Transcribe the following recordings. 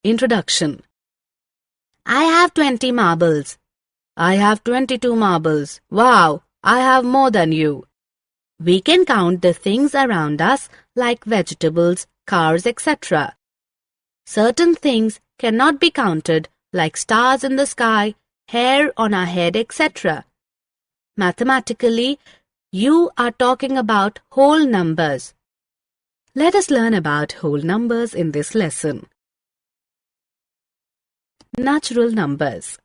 Introduction. I have 20 marbles. I have 22 marbles. Wow, I have more than you. We can count the things around us like vegetables, cars, etc. Certain things cannot be counted like stars in the sky, hair on our head, etc. Mathematically, you are talking about whole numbers. Let us learn about whole numbers in this lesson. Natural numbers.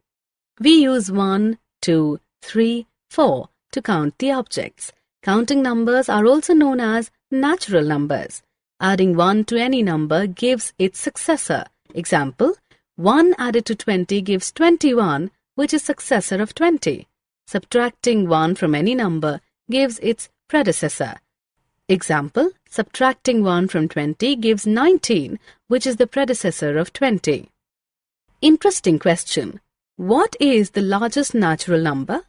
We use 1, 2, 3, 4 to count the objects. Counting numbers are also known as natural numbers. Adding 1 to any number gives its successor. Example, 1 added to 20 gives 21, which is successor of 20. Subtracting 1 from any number gives its predecessor. Example, subtracting 1 from 20 gives 19, which is the predecessor of 20. Interesting question. What is the largest natural number?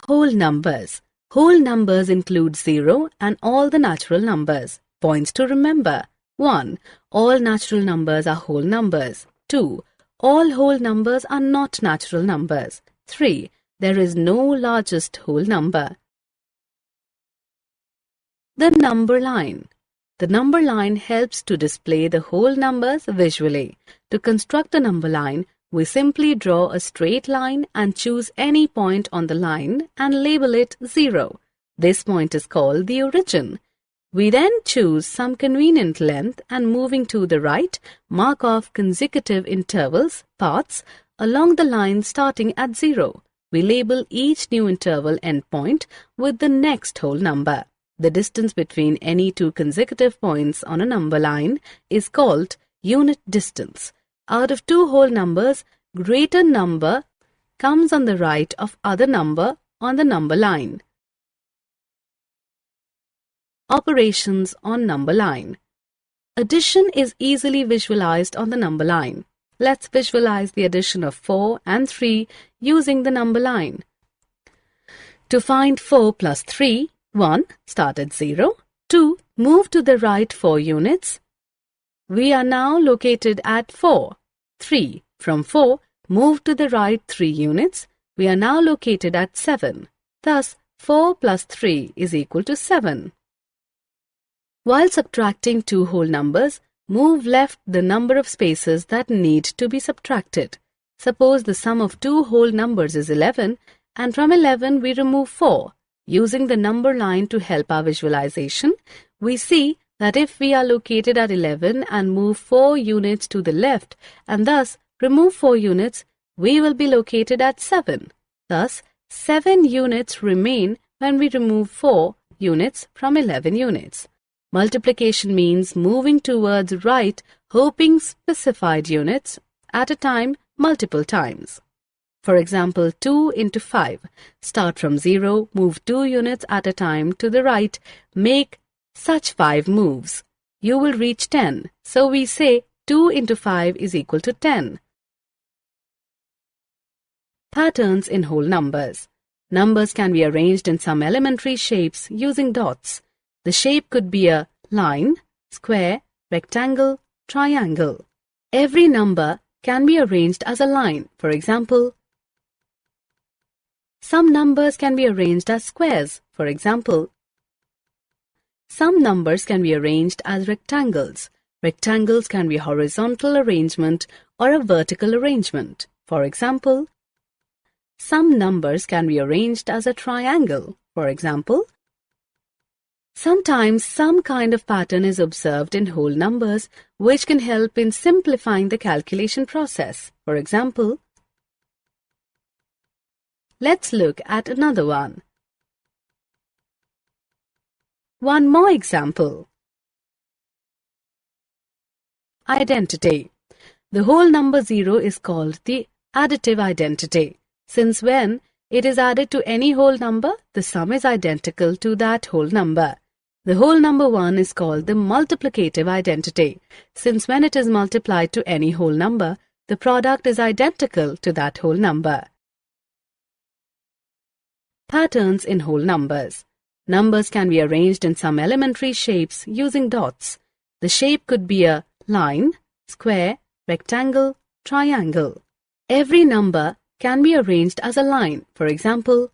Whole numbers. Whole numbers include 0 and all the natural numbers. Points to remember. 1. All natural numbers are whole numbers. 2. All whole numbers are not natural numbers. 3. There is no largest whole number. The number line. The number line helps to display the whole numbers visually. To construct a number line, we simply draw a straight line and choose any point on the line and label it 0. This point is called the origin. We then choose some convenient length and moving to the right, mark off consecutive intervals, paths, along the line starting at 0. We label each new interval endpoint with the next whole number. The distance between any two consecutive points on a number line is called unit distance. Out of two whole numbers, greater number comes on the right of other number on the number line. Operations on number line. Addition is easily visualized on the number line. Let's visualize the addition of 4 and 3 using the number line. To find 4 plus 3, 1. Start at 0. 2. Move to the right 4 units. We are now located at 4. 3. From 4, move to the right 3 units. We are now located at 7. Thus, 4 plus 3 is equal to 7. While subtracting two whole numbers, move left the number of spaces that need to be subtracted. Suppose the sum of two whole numbers is 11, and from 11 we remove 4. Using the number line to help our visualization, we see that if we are located at 11 and move 4 units to the left and thus remove 4 units, we will be located at 7. Thus, 7 units remain when we remove 4 units from 11 units. Multiplication means moving towards right, hoping specified units at a time multiple times. For example, 2 into 5. Start from 0, move 2 units at a time to the right, make such 5 moves. You will reach 10. So we say 2 into 5 is equal to 10. Patterns in whole numbers. Numbers can be arranged in some elementary shapes using dots. The shape could be a line, square, rectangle, triangle. Every number can be arranged as a line. For example, some numbers can be arranged as squares. For example, some numbers can be arranged as rectangles. Rectangles can be horizontal arrangement or a vertical arrangement. For example, some numbers can be arranged as a triangle. For example, sometimes some kind of pattern is observed in whole numbers which can help in simplifying the calculation process. For example, let's look at another one. One more example. Identity. The whole number 0 is called the additive identity. Since when it is added to any whole number, the sum is identical to that whole number. The whole number 1 is called the multiplicative identity. Since when it is multiplied to any whole number, the product is identical to that whole number. Patterns in whole numbers. Numbers can be arranged in some elementary shapes using dots. The shape could be a line, square, rectangle, triangle. Every number can be arranged as a line. For example,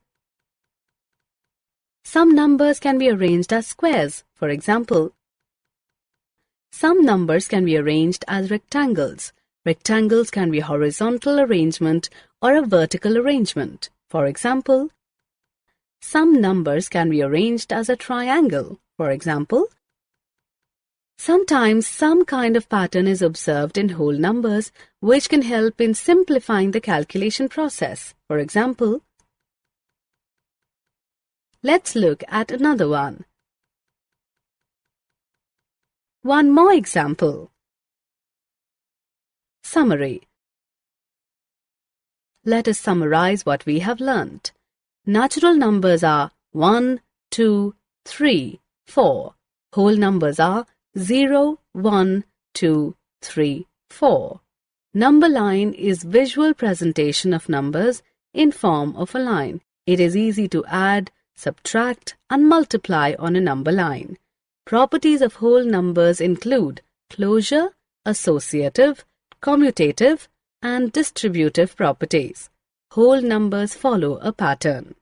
some numbers can be arranged as squares. For example, some numbers can be arranged as rectangles. Rectangles can be horizontal arrangement or a vertical arrangement. For example, some numbers can be arranged as a triangle. For example, sometimes some kind of pattern is observed in whole numbers which can help in simplifying the calculation process. For example, let's look at another one. One more example. Summary. Let us summarize what we have learnt. Natural numbers are 1, 2, 3, 4. Whole numbers are 0, 1, 2, 3, 4. Number line is visual presentation of numbers in form of a line. It is easy to add, subtract and multiply on a number line. Properties of whole numbers include closure, associative, commutative and distributive properties. Whole numbers follow a pattern.